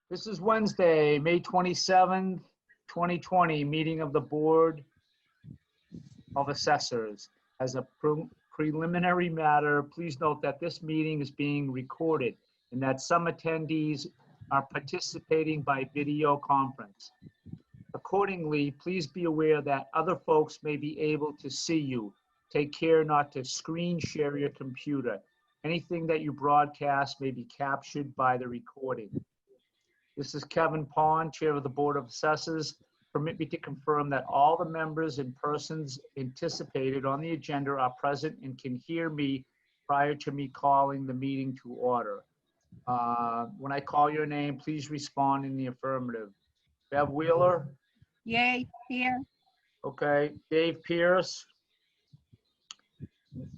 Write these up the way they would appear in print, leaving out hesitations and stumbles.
This is Wednesday, May 27th, 2020, meeting of the Board of Assessors. As a preliminary matter, please note that this meeting is being recorded and that some attendees are participating by video conference. Accordingly, please be aware that other folks may be able to see you. Take care not to screen share your computer. Anything that you broadcast may be captured by the recording. This is Kevin Pond, Chair of the Board of Assessors. Permit me to confirm that all the members and persons anticipated on the agenda are present and can hear me prior to me calling the meeting to order. When I call your name, please respond in the affirmative. Bev Wheeler? Yay, here. Okay. Dave Pierce?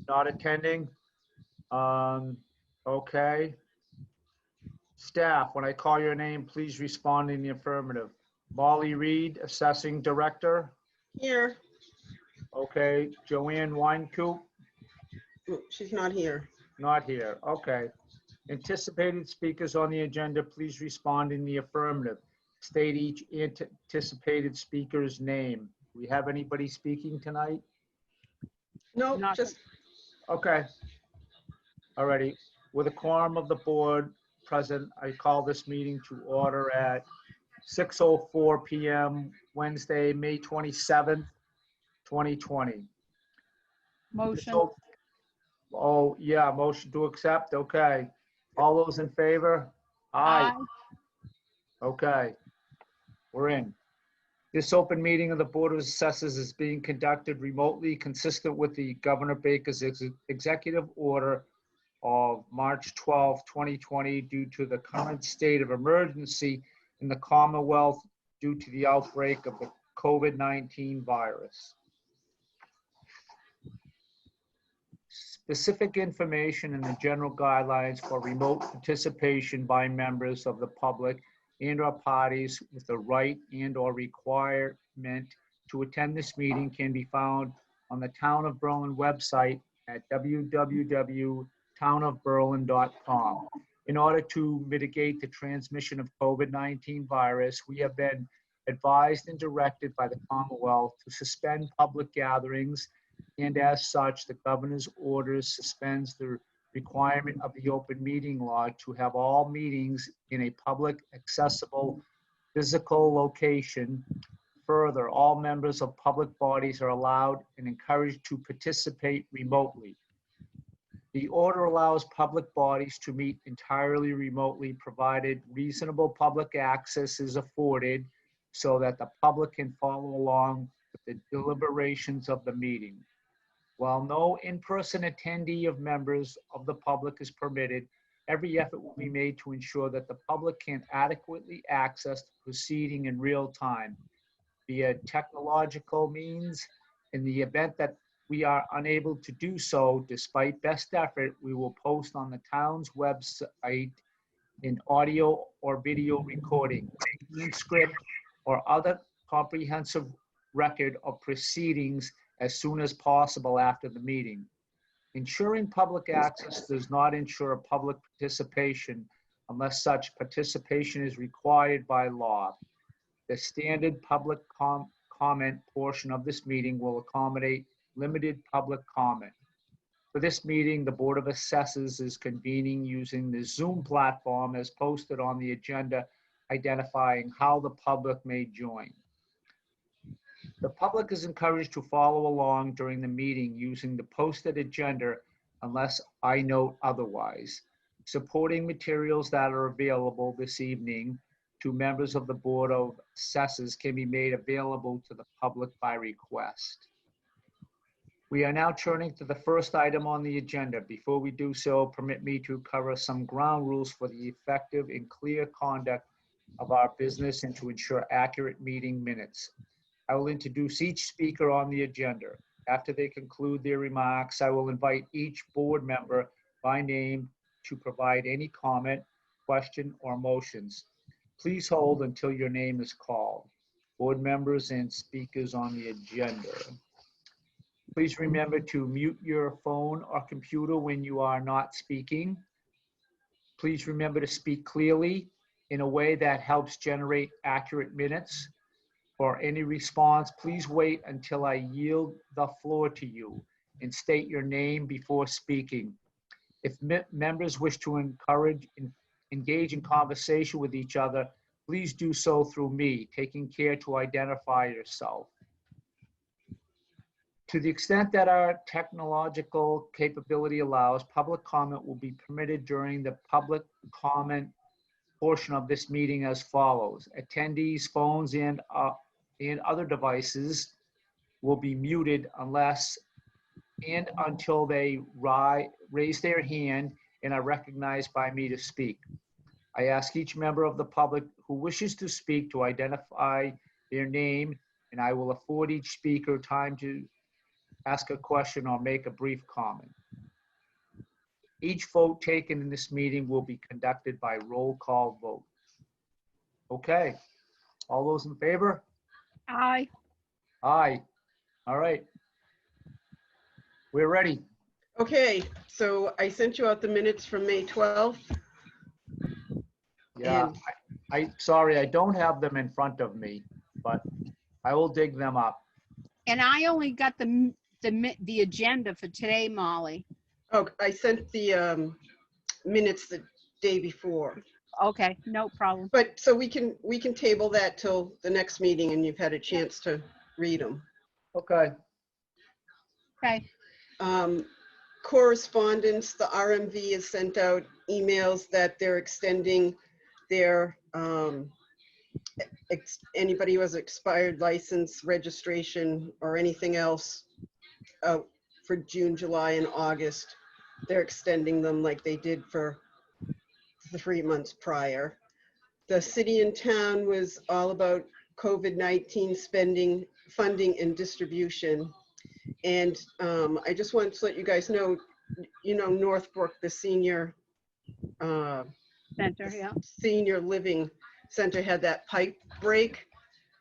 Not attending. Okay. Staff, when I call your name, please respond in the affirmative. Molly Reed, Assessing Director. Here. Okay. Joanne Weinkoop, She's not here. not here. Okay. Anticipated speakers on the agenda, please respond in the affirmative. State each anticipated speaker's name. Do we have anybody speaking tonight? No, Not- just, Okay. Alrighty. With a quorum of the board present, I call this meeting to order at 6:04 p.m. Wednesday, May 27th, 2020. Motion. Oh, yeah, motion to accept. Okay. All those in favor? Aye. Okay. We're in. This open meeting of the Board of Assessors is being conducted remotely, consistent with the Governor Baker's executive order of March 12, 2020, due to the current state of emergency in the Commonwealth due to the outbreak of the COVID-19 virus. Specific information and the general guidelines for remote participation by members of the public and/or parties with the right and/or requirement to attend this meeting can be found on the Town of Berlin website at www.townofberlin.com. In order to mitigate the transmission of COVID-19 virus, we have been advised and directed by the Commonwealth to suspend public gatherings, and as such, the governor's orders suspends the requirement of the open meeting law to have all meetings in a public, accessible, physical location. Further, all members of public bodies are allowed and encouraged to participate remotely. The order allows public bodies to meet entirely remotely, provided reasonable public access is afforded so that the public can follow along with the deliberations of the meeting. While no in-person attendee of members of the public is permitted, every effort will be made to ensure that the public can adequately access the proceeding in real time via technological means. In the event that we are unable to do so, despite best effort, we will post on the town's website an audio or video recording, transcript, or other comprehensive record of proceedings as soon as possible after the meeting. Ensuring public access does not ensure public participation unless such participation is required by law. The standard public comment portion of this meeting will accommodate limited public comment. For this meeting, the Board of Assessors is convening using the Zoom platform as posted on the agenda, identifying how the public may join. The public is encouraged to follow along during the meeting using the posted agenda unless I note otherwise. Supporting materials that are available this evening to members of the Board of Assessors can be made available to the public by request. We are now turning to the first item on the agenda. Before we do so, permit me to cover some ground rules for the effective and clear conduct of our business and to ensure accurate meeting minutes. I will introduce each speaker on the agenda. After they conclude their remarks, I will invite each board member by name to provide any comment, question, or motions. Please hold until your name is called. Board members and speakers on the agenda. Please remember to mute your phone or computer when you are not speaking. Please remember to speak clearly in a way that helps generate accurate minutes. For any response, please wait until I yield the floor to you and state your name before speaking. If members wish to engage in conversation with each other, please do so through me, taking care to identify yourself. To the extent that our technological capability allows, public comment will be permitted during the public comment portion of this meeting as follows. Attendees' phones and other devices will be muted unless and until they raise their hand and are recognized by me to speak. I ask each member of the public who wishes to speak to identify their name, and I will afford each speaker time to ask a question or make a brief comment. Each vote taken in this meeting will be conducted by roll call vote. Okay, all those in favor? Aye. Aye. All right. We're ready. Okay, so I sent you out the minutes from May 12th. Yeah, sorry, I don't have them in front of me, but I will dig them up. And I only got the agenda for today, Molly. Oh, I sent the minutes the day before. Okay, no problem. But so we can table that till the next meeting and you've had a chance to read them. Okay. Okay. Correspondence, the RMV has sent out emails that they're extending their anybody who has expired license, registration, or anything else for June, July, and August. They're extending them like they did for the 3 months prior. The city and town was all about COVID-19 spending, funding, and distribution. And I just wanted to let you guys know, Northbrook, the senior Center, yeah. senior living center had that pipe break.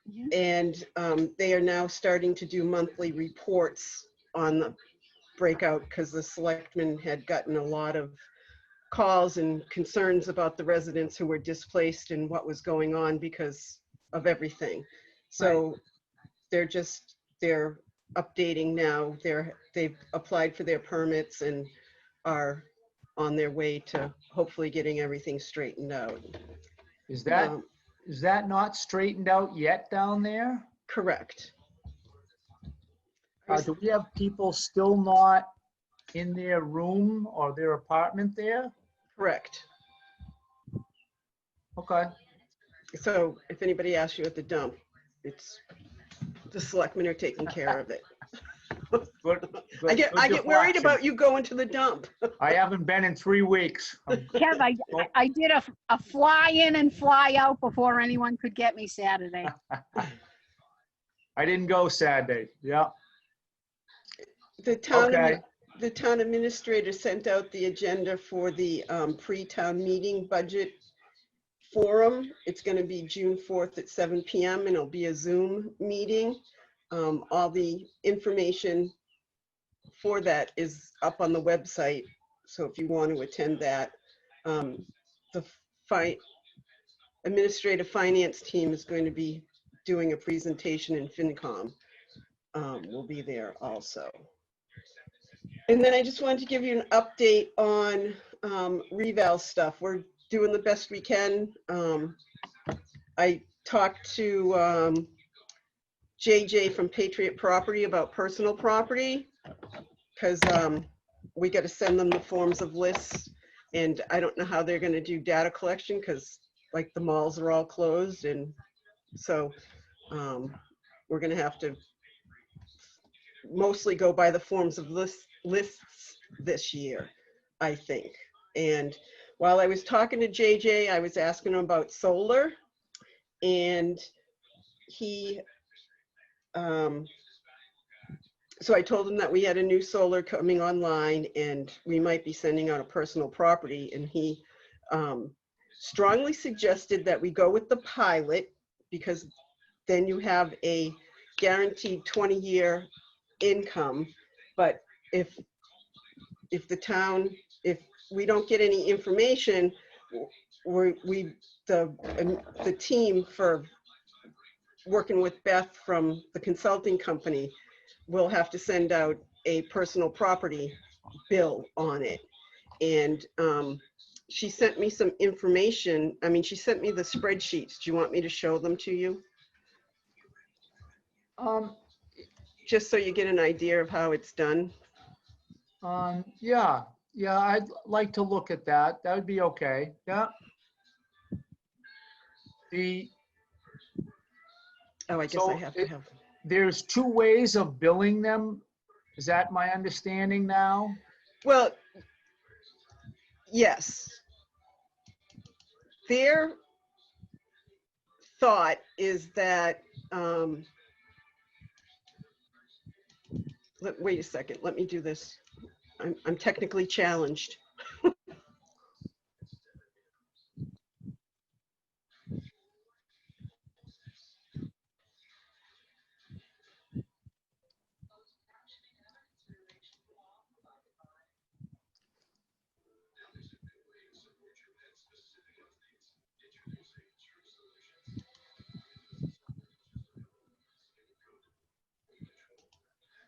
Mhm. And they are now starting to do monthly reports on the breakout because the selectmen had gotten a lot of calls and concerns about the residents who were displaced and what was going on because of everything. So they're updating now. They've applied for their permits and are on their way to hopefully getting everything straightened out. Is that not straightened out yet down there? Correct. Do we have people still not in their room or their apartment there? Correct. Okay. So if anybody asks you at the dump, it's the selectmen are taking care of it. Good, I get worried deflection. about you going to the dump. I haven't been in 3 weeks. Kev, I did a fly in and fly out before anyone could get me Saturday. I didn't go Saturday. Yeah. The town, Okay. the town administrator sent out the agenda for the pre-town meeting budget forum. It's going to be June 4th at 7 p.m. and it'll be a Zoom meeting. All the information for that is up on the website. So if you want to attend that, the administrative finance team is going to be doing a presentation in FinCom. We'll be there also. And then I just wanted to give you an update on reval stuff. We're doing the best we can. I talked to JJ from Patriot Property about personal property because we got to send them the forms of lists, and I don't know how they're going to do data collection because like the malls are all closed, and so we're going to have to mostly go by the forms of lists this year, I think. And while I was talking to JJ, I was asking him about solar, and he so I told him that we had a new solar coming online and we might be sending out a personal property, and he strongly suggested that we go with the pilot because then you have a guaranteed 20-year income. But if the town, if we don't get any information, the team for working with Beth from the consulting company will have to send out a personal property bill on it. And she sent me some information. I mean, she sent me the spreadsheets. Do you want me to show them to you? Just so you get an idea of how it's done. Yeah, I'd like to look at that. That would be okay. Yeah. Oh, I guess I have to have. There's two ways of billing them. Is that my understanding now? Well, yes. Their thought is that, wait a second, let me do this. I'm technically challenged.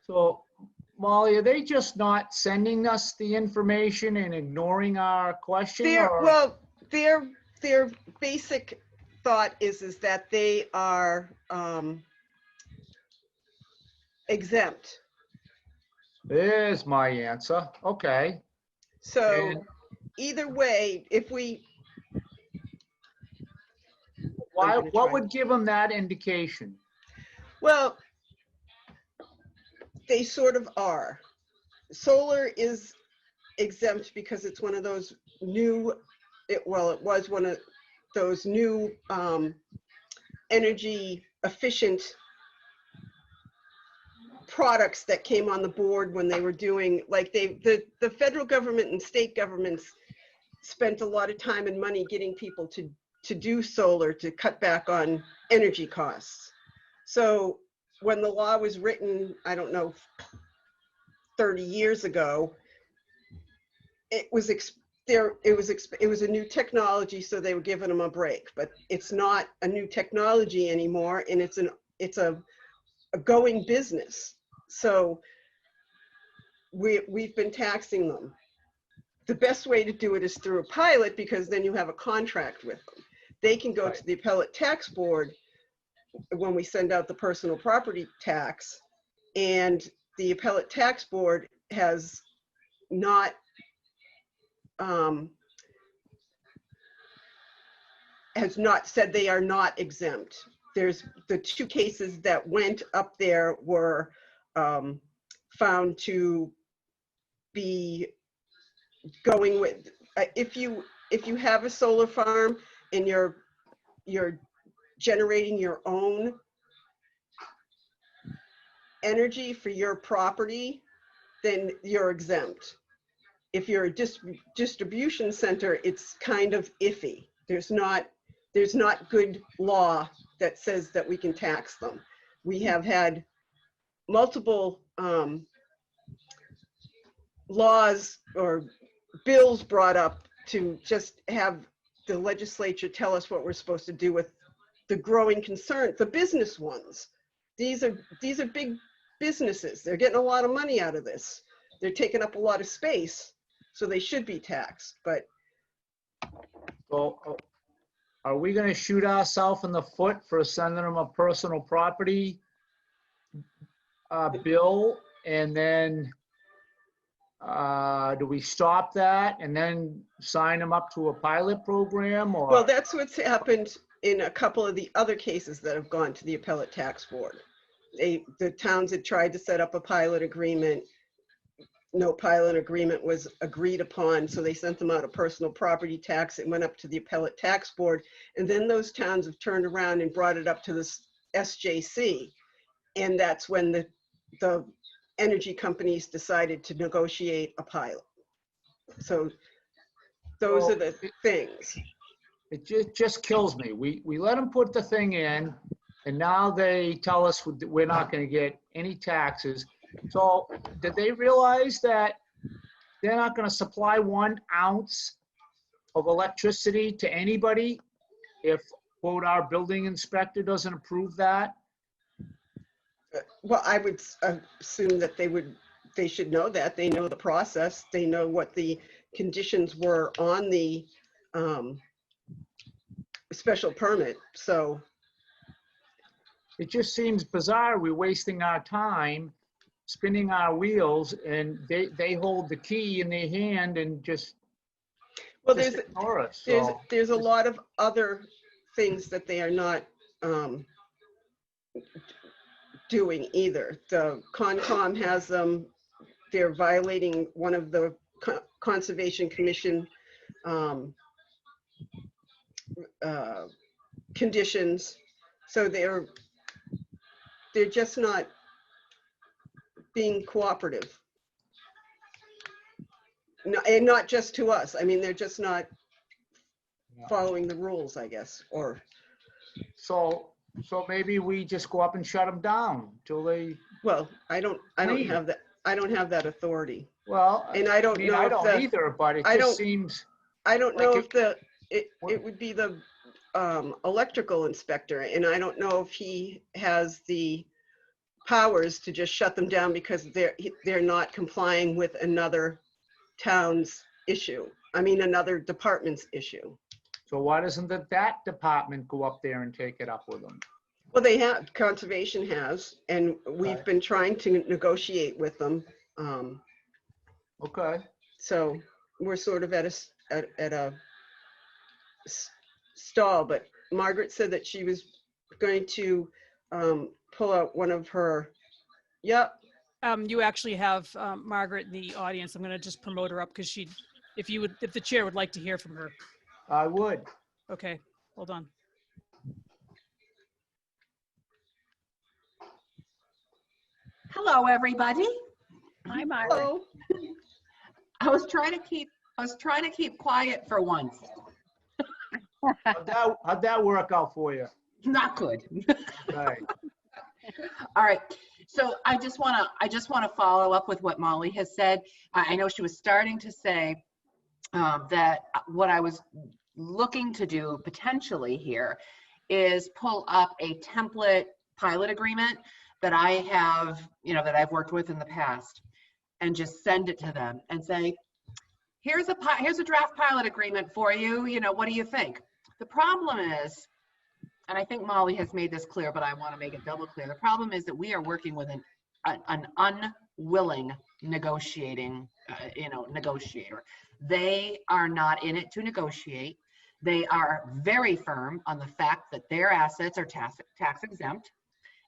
So, Molly, are they just not sending us the information and ignoring our question? Well, their basic thought is that they are exempt. There's my answer. Okay. So either way, if we. What would give them that indication? Well, they sort of are. Solar is exempt because it's one of those new, it was one of those new energy efficient products that came on the board when they were doing, like the federal government and state governments spent a lot of time and money getting people to do solar to cut back on energy costs. So when the law was written, I don't know, 30 years ago, it was a new technology, so they were giving them a break. But it's not a new technology anymore, and it's a going business. So we've been taxing them. The best way to do it is through a pilot, because then you have a contract with them. They can go to the appellate tax board when we send out the personal property tax, and the appellate tax board has not said they are not exempt. There's the two cases that went up there were found to be going with, if you have a solar farm and you're generating your own energy for your property, then you're exempt. If you're a distribution center, it's kind of iffy. There's not good law that says that we can tax them. We have had multiple laws or bills brought up to just have the legislature tell us what we're supposed to do with the growing concern, the business ones. These are big businesses. They're getting a lot of money out of this. They're taking up a lot of space, so they should be taxed. But so, are we going to shoot ourselves in the foot for sending them a personal property bill, and then do we stop that and then sign them up to a pilot program? Or well, that's what's happened in a couple of the other cases that have gone to the appellate tax board. The towns had tried to set up a pilot agreement. No pilot agreement was agreed upon, so they sent them out a personal property tax. It went up to the appellate tax board, and then those towns have turned around and brought it up to the SJC, and that's when the energy companies decided to negotiate a pilot. So those are the things. It just kills me. We let them put the thing in, and now they tell us we're not going to get any taxes. So did they realize that they're not going to supply 1 ounce of electricity to anybody if, quote, our building inspector doesn't approve that? Well, I would assume that they should know that. They know the process. They know what the conditions were on the special permit. So It just seems bizarre. We're wasting our time spinning our wheels, and they hold the key in their hand and just ignore us. So there's a lot of other things that they are not doing either. The Concom has them. They're violating one of the Conservation Commission conditions. So they're just not being cooperative. No, and not just to us. I mean, they're just not following the rules, I guess. Or so maybe we just go up and shut them down till they. Well, I don't have that. I don't have that authority. Well, and I don't know. I don't either, but it just seems. I don't know if it would be the electrical inspector, and I don't know if he has the powers to just shut them down because they're not complying with another town's issue. I mean, another department's issue. So why doesn't that department go up there and take it up with them? Well, they have. Conservation has, and we've been trying to negotiate with them. Okay. So we're sort of at a stall, but Margaret said that she was going to pull out one of her. Yep. You actually have Margaret in the audience. I'm going to just promote her up because if the chair would like to hear from her. I would. Okay, hold on. Hello, everybody. Hi, Margaret. Hello. I was trying to keep quiet for once. How'd that work out for you? Not good. Right. All right. So I just want to follow up with what Molly has said. I know she was starting to say that what I was looking to do potentially here is pull up a template pilot agreement that I have, that I've worked with in the past, and just send it to them and say, here's a draft pilot agreement for you. What do you think? The problem is, and I think Molly has made this clear, but I want to make it double clear. The problem is that we are working with an unwilling negotiator. They are not in it to negotiate. They are very firm on the fact that their assets are tax exempt.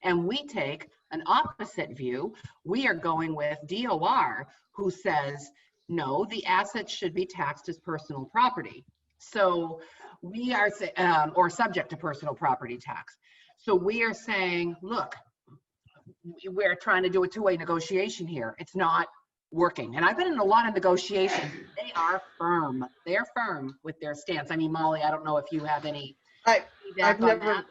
And we take an opposite view. We are going with DOR, who says, no, the assets should be taxed as personal property. So we are, or subject to personal property tax. So we are saying, look, we're trying to do a two-way negotiation here. It's not working. And I've been in a lot of negotiations. They are firm. They're firm with their stance. I mean, Molly, I don't know if you have any feedback on that.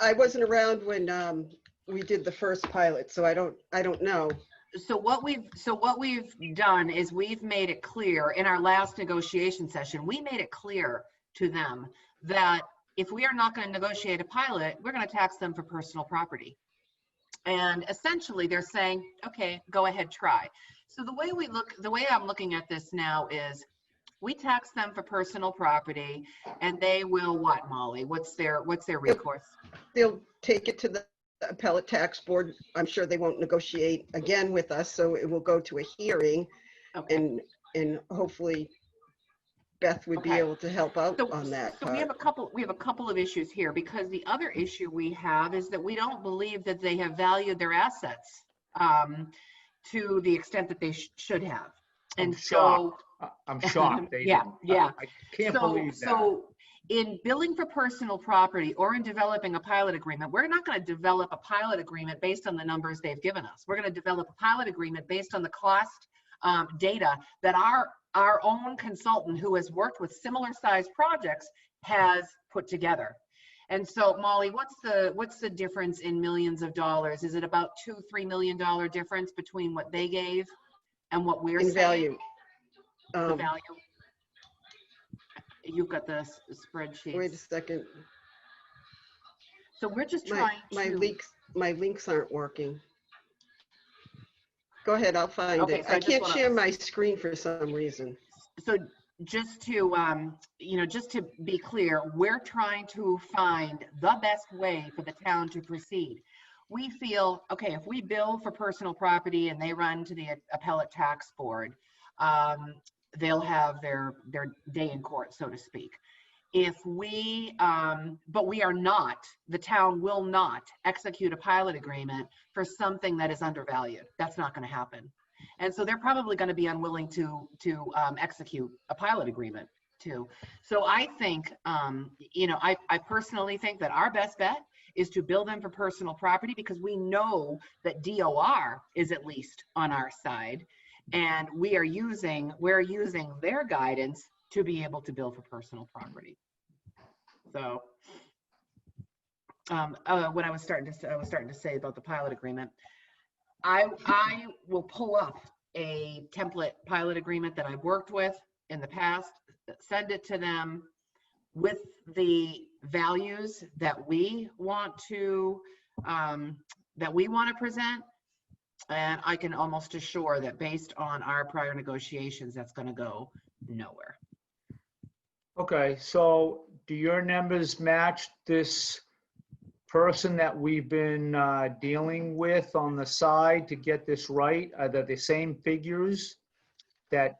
I wasn't around when we did the first pilot, so I don't know. So what we've done is we've made it clear in our last negotiation session, we made it clear to them that if we are not going to negotiate a pilot, we're going to tax them for personal property. And essentially they're saying, okay, go ahead, try. So the way I'm looking at this now is we tax them for personal property, and they will what, Molly? What's their recourse? They'll take it to the appellate tax board. I'm sure they won't negotiate again with us, so it will go to a hearing. Okay. And hopefully Beth would be able to help out on that. So we have a couple of issues here, because the other issue we have is that we don't believe that they have valued their assets to the extent that they should have. And I'm shocked. They yeah. I can't believe that. So in billing for personal property or in developing a pilot agreement, we're not going to develop a pilot agreement based on the numbers they've given us. We're going to develop a pilot agreement based on the cost data that our own consultant, who has worked with similar sized projects, has put together. And so, Molly, what's the difference in millions of dollars? Is it about $2-3 million difference between what they gave and what we're in saying? value? The value. You've got the Wait a spreadsheets. second. So we're just My, trying to. my links aren't working. Go ahead, I'll find Okay, it. so I I just can't wanna- share my screen for some reason. So just to, just to be clear, we're trying to find the best way for the town to proceed. We feel, okay, if we bill for personal property and they run to the appellate tax board, they'll have their day in court, so to speak. If we, but we are not, the town will not execute a pilot agreement for something that is undervalued. That's not going to happen. And so they're probably going to be unwilling to execute a pilot agreement too. So I think, I personally think that our best bet is to bill them for personal property, because we know that DOR is at least on our side, and we're using their guidance to be able to bill for personal property. So what I was starting to say about the pilot agreement, I will pull up a template pilot agreement that I've worked with in the past, send it to them with the values that we want to present, and I can almost assure that based on our prior negotiations, that's going to go nowhere. Okay, so do your numbers match this person that we've been dealing with on the side to get this right? Are they the same figures that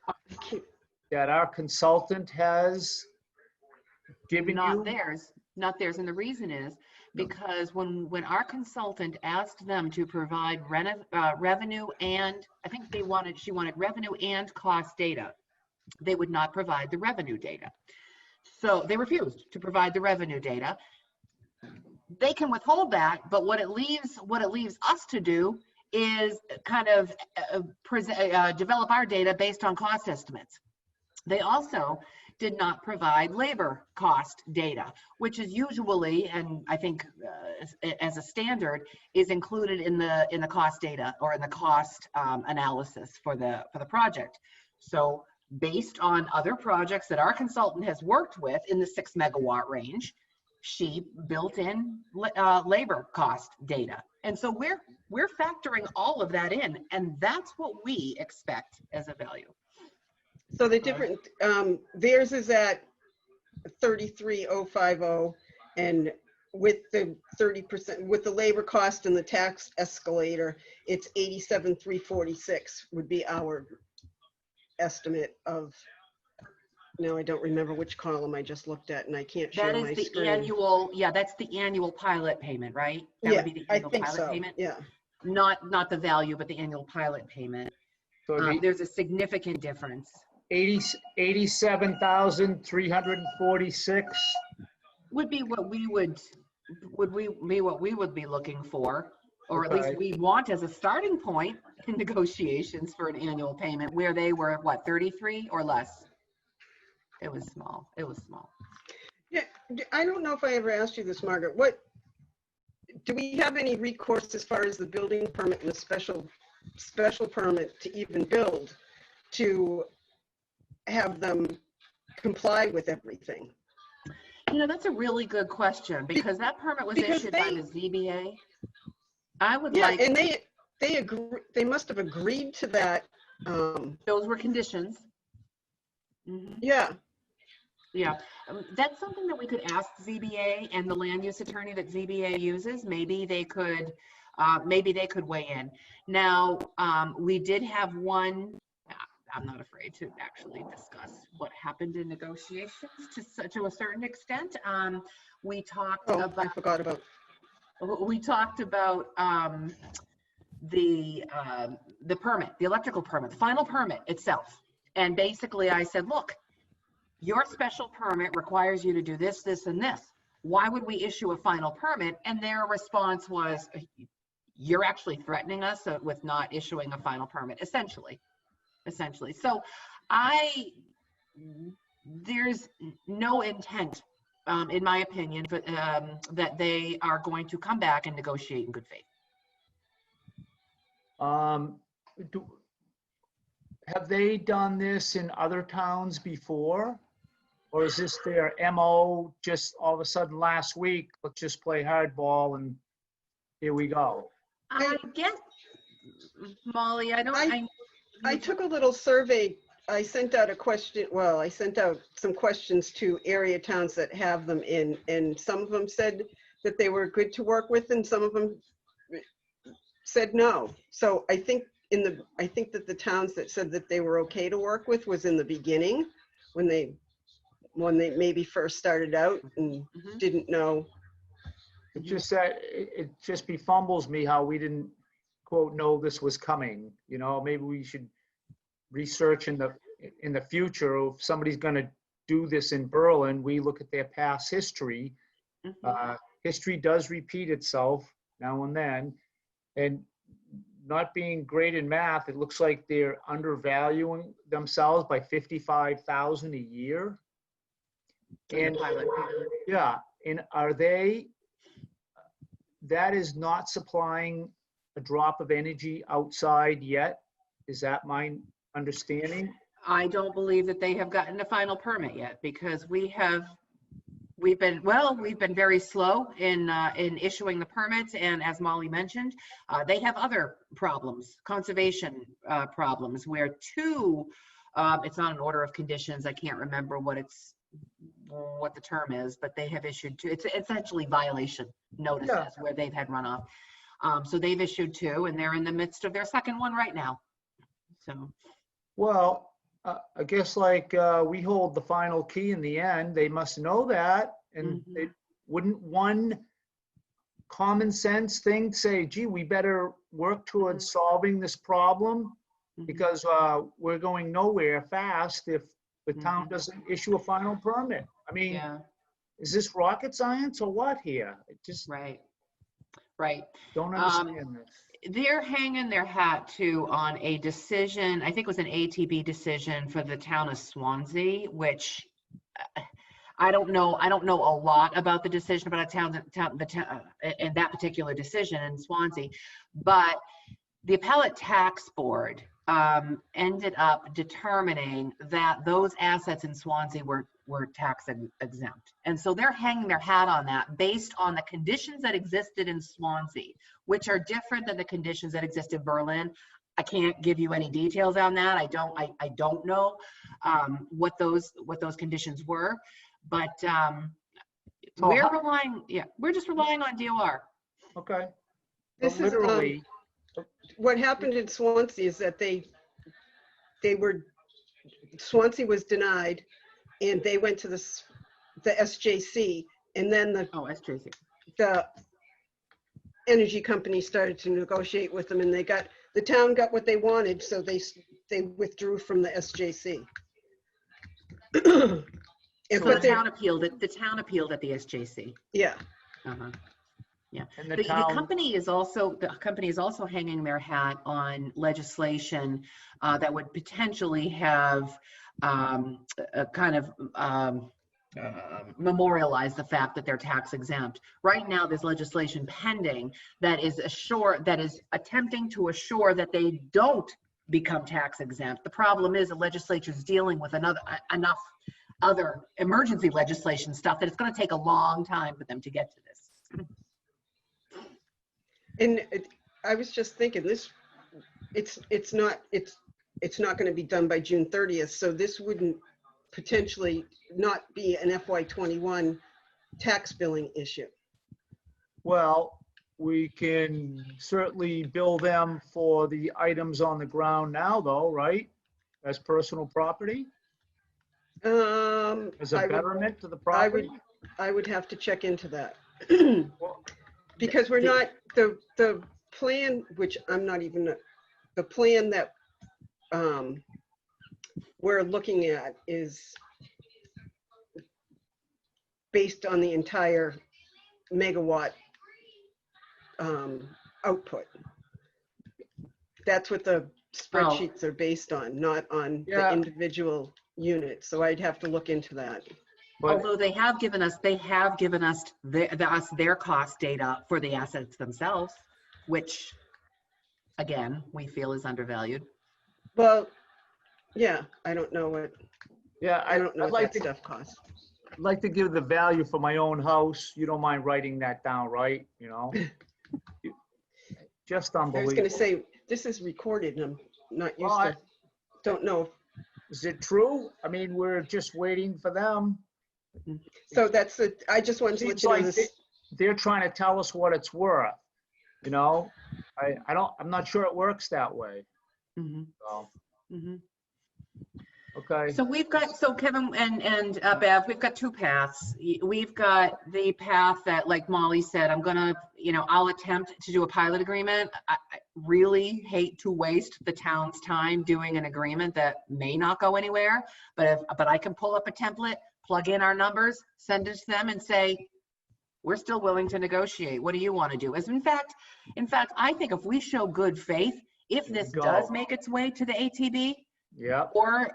our consultant has given you? Not theirs. And the reason is because when our consultant asked them to provide revenue, and I think she wanted revenue and cost data, they would not provide the revenue data. So they refused to provide the revenue data. They can withhold that, but what it leaves us to do is kind of develop our data based on cost estimates. They also did not provide labor cost data, which is usually, and I think as a standard, is included in the cost data or in the cost analysis for the project. So based on other projects that our consultant has worked with in the 6 megawatt range, she built in labor cost data. And so we're factoring all of that in, and that's what we expect as a value. So the different, theirs is at 33,050, and with the 30%, with the labor cost and the tax escalator, it's 87,346 would be our estimate of, now I don't remember which column I just looked at, and I can't share my screen. That's the annual pilot payment, right? That Yeah, would be the I annual think pilot so, payment. yeah. Not the value, but the annual pilot payment. So There's a significant difference. 87,346. Would be what we would be looking for, or at least Okay. we want as a starting point in negotiations for an annual payment, where they were what, 33 or less. It was small. Yeah, I don't know if I ever asked you this, Margaret. What do we have any recourse as far as the building permit and the special permit to even build, to have them comply with everything? That's a really good question, because that permit was issued by the ZBA. I would like. And they agree. They must have agreed to that. Those were conditions. Mm-hmm. Yeah. Yeah, that's something that we could ask ZBA and the land use attorney that ZBA uses. Maybe they could weigh in. Now, we did have one. I'm not afraid to actually discuss what happened in negotiations to a certain extent. We talked about. I forgot about. We talked about the permit, the electrical permit, the final permit itself, and basically I said, look, your special permit requires you to do this, this, and this. Why would we issue a final permit? And their response was, you're actually threatening us with not issuing a final permit, essentially. So there's no intent, in my opinion, that they are going to come back and negotiate in good faith. Have they done this in other towns before? Or is this their MO just all of a sudden last week, let's just play hardball and here we go? I guess, Molly, I took a little survey. I sent out a question. Well, I sent out some questions to area towns that have them in, and some of them said that they were good to work with, and some of them said no. So I think that the towns that said that they were okay to work with was in the beginning, when they maybe first started out and didn't know. It just befumbles me how we didn't, quote, know this was coming. You know, maybe we should research in the future. If somebody's going to do this in Berlin, we look at their past history. History does repeat itself now and then. And not being great in math, it looks like they're undervaluing themselves by $55,000 a year. And yeah, and are they? That is not supplying a drop of energy outside yet. Is that my understanding? I don't believe that they have gotten a final permit yet, because we've been very slow in issuing the permits, and as Molly mentioned, they have other problems, conservation problems, where it's not an order of conditions. I can't remember what the term is, but they have issued two. It's essentially violation notices where they've had runoff. So they've issued two, and they're in the midst of their second one right now. So, well, I guess like we hold the final key in the end. They must know that, and it wouldn't one common sense thing say, gee, we better work towards solving this problem, because we're going nowhere fast if the town doesn't issue a final permit. I mean, is this rocket science or what here? It just right. don't understand this. They're hanging their hat too on a decision. I think it was an ATB decision for the town of Swansea, which I don't know a lot about the decision about a town and that particular decision in Swansea, but the appellate tax board ended up determining that those assets in Swansea were tax exempt. And so they're hanging their hat on that based on the conditions that existed in Swansea, which are different than the conditions that exist in Berlin. I can't give you any details on that. I don't know what those conditions were, but we're just relying on DOR. Okay. This is literally what happened in Swansea is that Swansea was denied, and they went to the SJC, and then the energy company started to negotiate with them, and the town got what they wanted, so they withdrew from the SJC. So the town appealed it. The town appealed at the SJC. Yeah. Yeah. And The company is also hanging their hat on legislation that would potentially have memorialize the fact that they're tax exempt. Right now, there's legislation pending that is attempting to assure that they don't become tax exempt. The problem is the legislature is dealing with enough other emergency legislation stuff that it's going to take a long time for them to get to this. And I was just thinking it's not going to be done by June 30th. So this wouldn't potentially not be an FY21 tax billing issue. Well, we can certainly bill them for the items on the ground now, though, right? As personal property? As a betterment to the property? I would have to check into that. Well, Because we're not, the plan, which I'm not even, the plan that we're looking at is based on the entire megawatt output. That's what the spreadsheets are based on, not on the individual units. So I'd have to look into that. Although they have given us their cost data for the assets themselves, which again, we feel is undervalued. Well, yeah, I don't know Yeah, I don't know I'd what like that to, stuff costs. like to give the value for my own house. You don't mind writing that down, right? You know? Just I was gonna unbelievable. say, this is recorded and I'm not Well, used to, don't know. Is it true? I mean, we're just waiting for them. So that's the, I just wanted to let Seems you know like this. they're trying to tell us what it's worth, you know? I'm not sure it works that way. Mhm, So, mhm. okay. So we've got, so Kevin and Bev, we've got two paths. We've got the path that, like Molly said, I'm gonna, I'll attempt to do a pilot agreement. I really hate to waste the town's time doing an agreement that may not go anywhere. But I can pull up a template, plug in our numbers, send it to them and say, we're still willing to negotiate. What do you want to do? As in fact, I think if we show good faith, if There we this go. does make its way to the ATB, Yep. or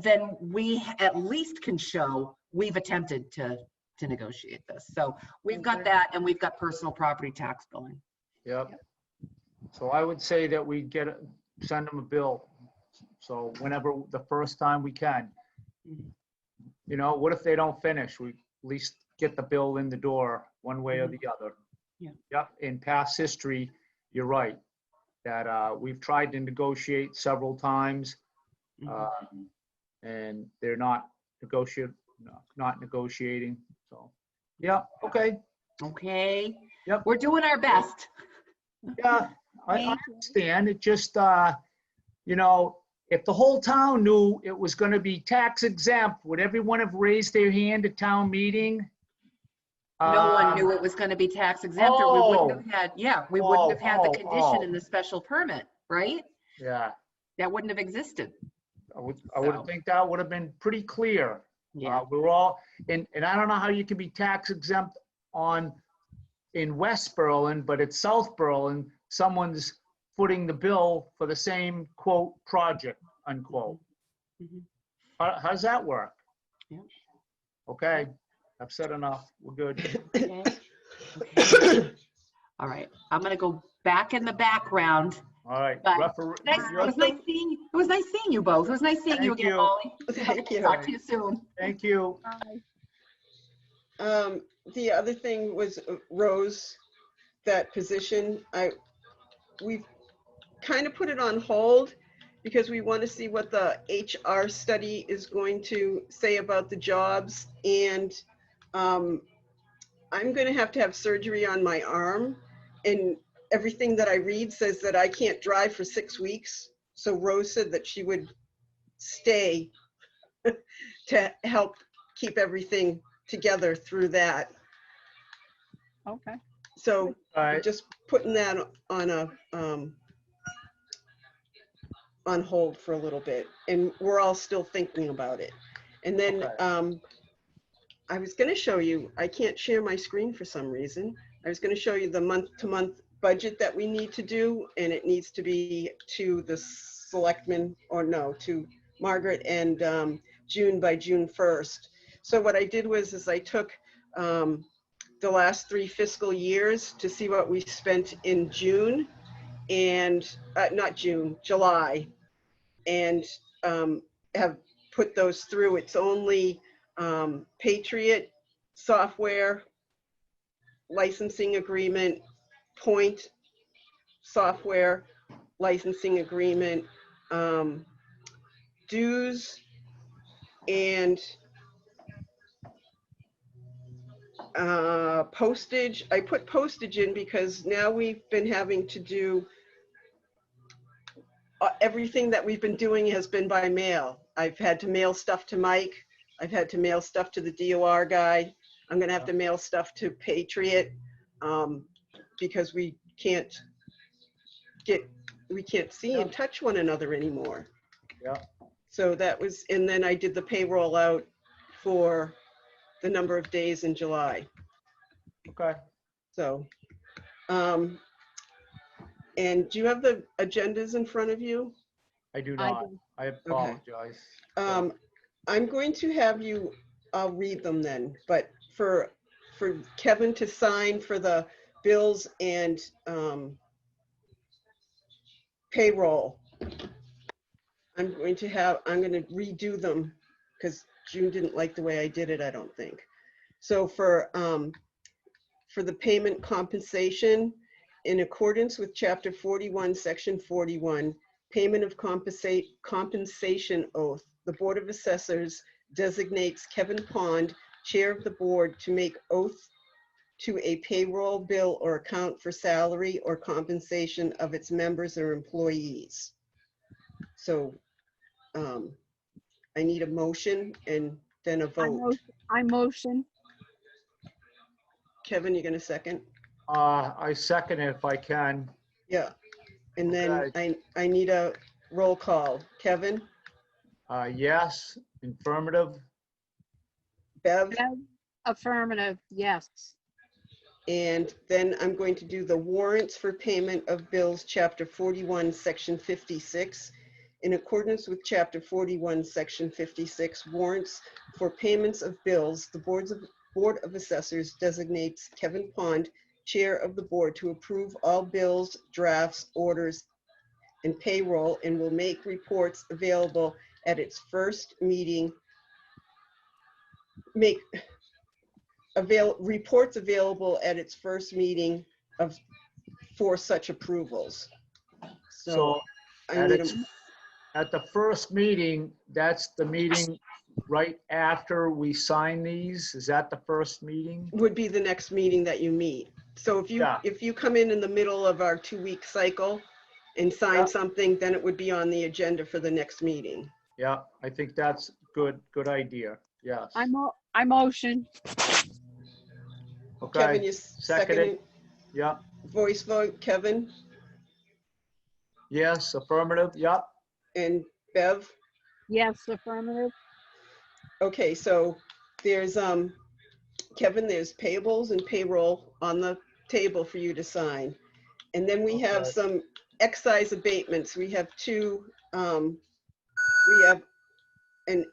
then we at least can show we've attempted to negotiate this. So we've got that, and we've got personal property tax billing. Yep. So I would say that we send them a bill. So whenever, the first time we can. What if they don't finish? We at least get the bill in the door one way or the other. Yeah. Yep. In past history, you're right, that we've tried to negotiate several times, and they're not negotiating. So, yeah, okay. Okay. Yep. We're doing our best. Yeah, I Thank you. understand. It just, if the whole town knew it was going to be tax exempt, would everyone have raised their hand at town meeting? No one knew it was going to be tax exempt, or we wouldn't have had, we wouldn't have had the condition in the special permit, right? Yeah, That wouldn't have existed. I would So. think that would have been pretty clear. Yeah. We're all, and I don't know how you can be tax exempt in West Berlin, but at South Berlin, someone's footing the bill for the same, quote, project, unquote. Mhm. How does that work? Yeah. Okay, I've said enough. We're good. Okay. Okay. All right. I'm going to go back in the background. All right. But Referee. it was nice seeing you. It was nice seeing you both. It was nice seeing you Thank again, you. Molly. Thank you. Talk to you soon. Thank you. Bye. The other thing was Rose, that position, we've kind of put it on hold because we want to see what the HR study is going to say about the jobs. And I'm going to have surgery on my arm, and everything that I read says that I can't drive for 6 weeks. So Rose said that she would stay to help keep everything together through that. Okay. So All right. just putting that on hold for a little bit, and we're all still thinking about it. And then Okay. I was going to show you, I can't share my screen for some reason. I was going to show you the month-to-month budget that we need to do, and it needs to be to the selectmen, or no, to Margaret and June by June 1st. So what I did was I took the last 3 fiscal years to see what we spent in June and July, and have put those through. It's only Patriot software, licensing agreement, Point software, licensing agreement, dues, and postage. I put postage in because now we've been having to do everything that we've been doing has been by mail. I've had to mail stuff to Mike. I've had to mail stuff to the DOR guy. I'm going to have to mail stuff to Patriot because we can't see and touch one another anymore. Yeah. So that was, and then I did the payroll out for the number of days in July. Okay. So, and do you have the agendas in front of you? I do I not. do. I apologize. I'm going to have you, I'll read them then, but for Kevin to sign for the bills and payroll, I'm going to redo them because June didn't like the way I did it, I don't think. So for the payment compensation, in accordance with Chapter 41, Section 41, payment of compensation oath, the Board of Assessors designates Kevin Pond, Chair of the Board, to make oath to a payroll bill or account for salary or compensation of its members or employees. So I need a motion and then a vote. I motion. Kevin, you gonna second? I second it if I can. Yeah. And then Okay. I need a roll call. Kevin, Yes, affirmative. Bev, Bev, affirmative, yes. and then I'm going to do the warrants for payment of bills, Chapter 41, Section 56. In accordance with Chapter 41, Section 56, warrants for payments of bills, the Board of Assessors designates Kevin Pond, Chair of the Board, to approve all bills, drafts, orders, and payroll, and will make reports available at its first meeting. Reports available at its first meeting for such approvals. So I at need its, at the first meeting, that's the meeting right after we sign these? Is that the first meeting? would be the next meeting that you meet. So Yeah. if you come in the middle of our 2-week cycle and sign Yeah. something, then it would be on the agenda for the next meeting. Yeah, I think that's good idea. Yes. I motion. Okay. Kevin, you Second second it. it? Yeah. Voice vote, Kevin Yes, affirmative. Yeah. and Bev? Yes, affirmative. Okay, so there's, Kevin, there's payables and payroll on the table for you to sign. And then we have Okay. some excise abatements. We have two, we have an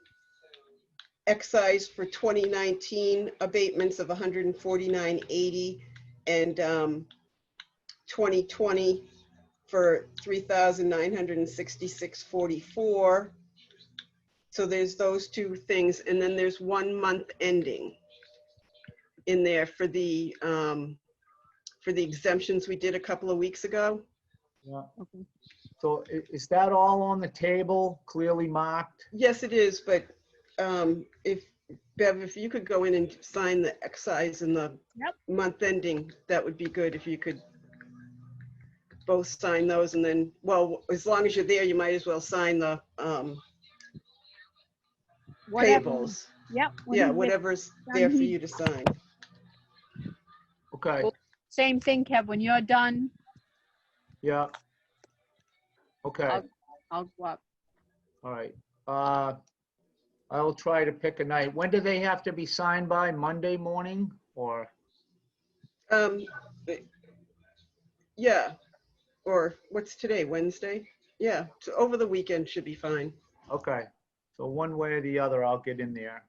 excise for 2019 abatements of 149.80 and 2020 for 3,966.44. So there's those two things, and then there's 1 month ending in there for the exemptions we did a couple of weeks ago. Yeah. Okay. So is that all on the table, clearly marked? Yes, it is, but if Bev, if you could go in and sign the excise and the Yep. month ending, that would be good if you could both sign those, and then, well, as long as you're there, you might as well sign the Whatever. payables. Yep. when Yeah, he gets whatever's done, there for he- you to sign. Okay. Same thing, Kev, when you're done, Yeah. Okay. I'll go up. All right. I will try to pick a night. When do they have to be signed by? Monday morning or? Yeah, or what's today, Wednesday? Yeah, so over the weekend should be fine. Okay. So one way or the other, I'll get in there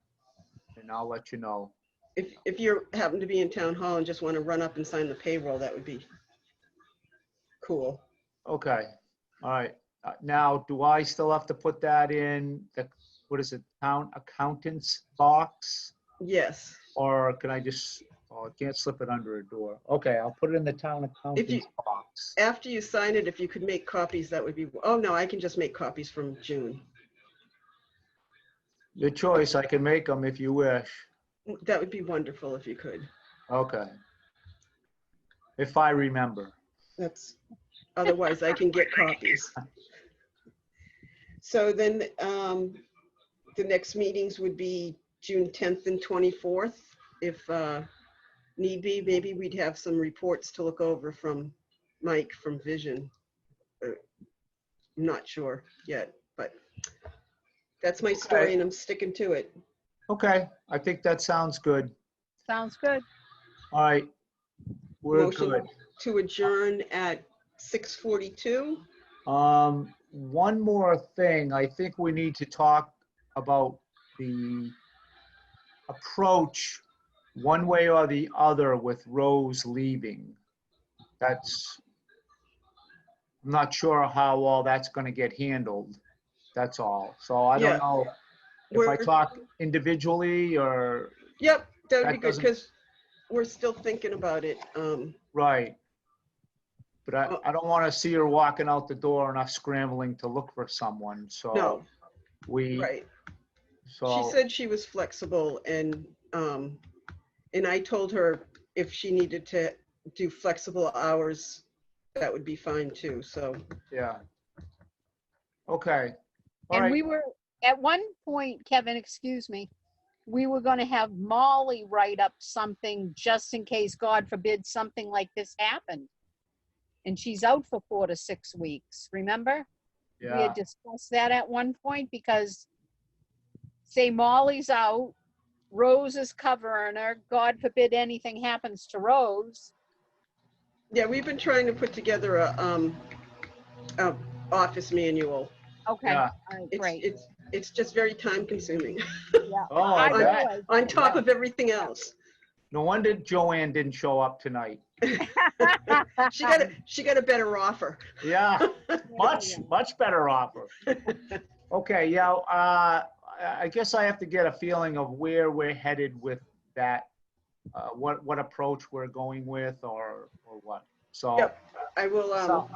and I'll let you know. If you happen to be in town hall and just want to run up and sign the payroll, that would be cool. Okay. All right. Now, do I still have to put that in the, what is it, accountant's box? Yes. Or can I just, oh, I can't slip it under a door. Okay, I'll put it in the town accountant's box. After you sign it, if you could make copies, that would be, oh no, I can just make copies from June. Your choice. I can make them if you wish. That would be wonderful if you could. Okay. If I remember. That's, otherwise I can get copies. So then the next meetings would be June 10th and 24th. If need be, maybe we'd have some reports to look over from Mike from Vision. I'm not sure yet, but that's my story and I'm sticking to it. Okay, I think that sounds good. Sounds good. All right, we're Motion good. to adjourn at 6:42. One more thing, I think we need to talk about the approach one way or the other with Rose leaving. I'm not sure how all that's gonna get handled. That's all. So I Yeah. don't know if I We're- talk individually or, Yep, that would That be good, doesn't- because we're still thinking about it. right. But Oh. I don't want to see her walking out the door and us scrambling to look for someone. So No, we, right. so. She said she was flexible, and I told her if she needed to do flexible hours, that would be fine too, so. Yeah. Okay. All And right. we were, at one point, Kevin, excuse me, we were gonna have Molly write up something just in case, God forbid, something like this happened. And she's out for 4 to 6 weeks, remember? We Yeah. had discussed that at one point because, say Molly's out, Rose is covering her, God forbid anything happens to Rose. Yeah, we've been trying to put together a office manual. Okay, Yeah. all right, great. It's just very time consuming Yeah. Oh, I I bet. realize. on top Yeah. of everything else. No wonder Joanne didn't show up tonight. She got a better offer. Yeah. Much better offer. Okay, yeah, I guess I have to get a feeling of where we're headed with that, what approach we're going with or what. So, Yep. I will, so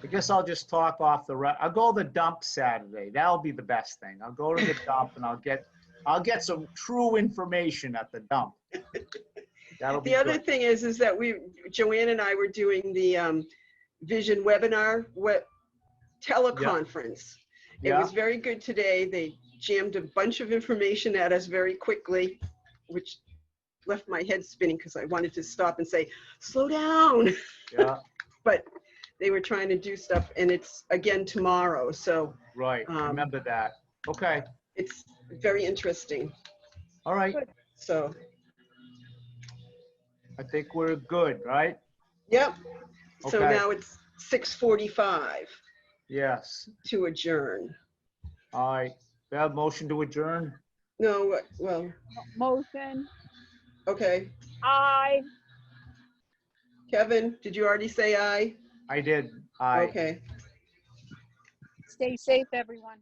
I guess I'll just talk off I'll go to the dump Saturday. That'll be the best thing. I'll go to the dump and I'll get some true information at the dump. That'll be the other good. thing is that Joanne and I were doing the vision webinar teleconference. It Yeah, was very good today. They jammed a bunch of information at us very quickly, which left my head spinning because I wanted to stop and say, slow down. yeah, But they were trying to do stuff, and it's again tomorrow. So right. Remember that. Okay, it's very interesting. all right. So, I think we're good, right? yep. So Okay. now it's 6:45 Yes. to adjourn. All right. We have motion to adjourn? No, well, Motion, okay. aye. Kevin, did you already say aye? I did. Aye. Okay. Stay safe, everyone.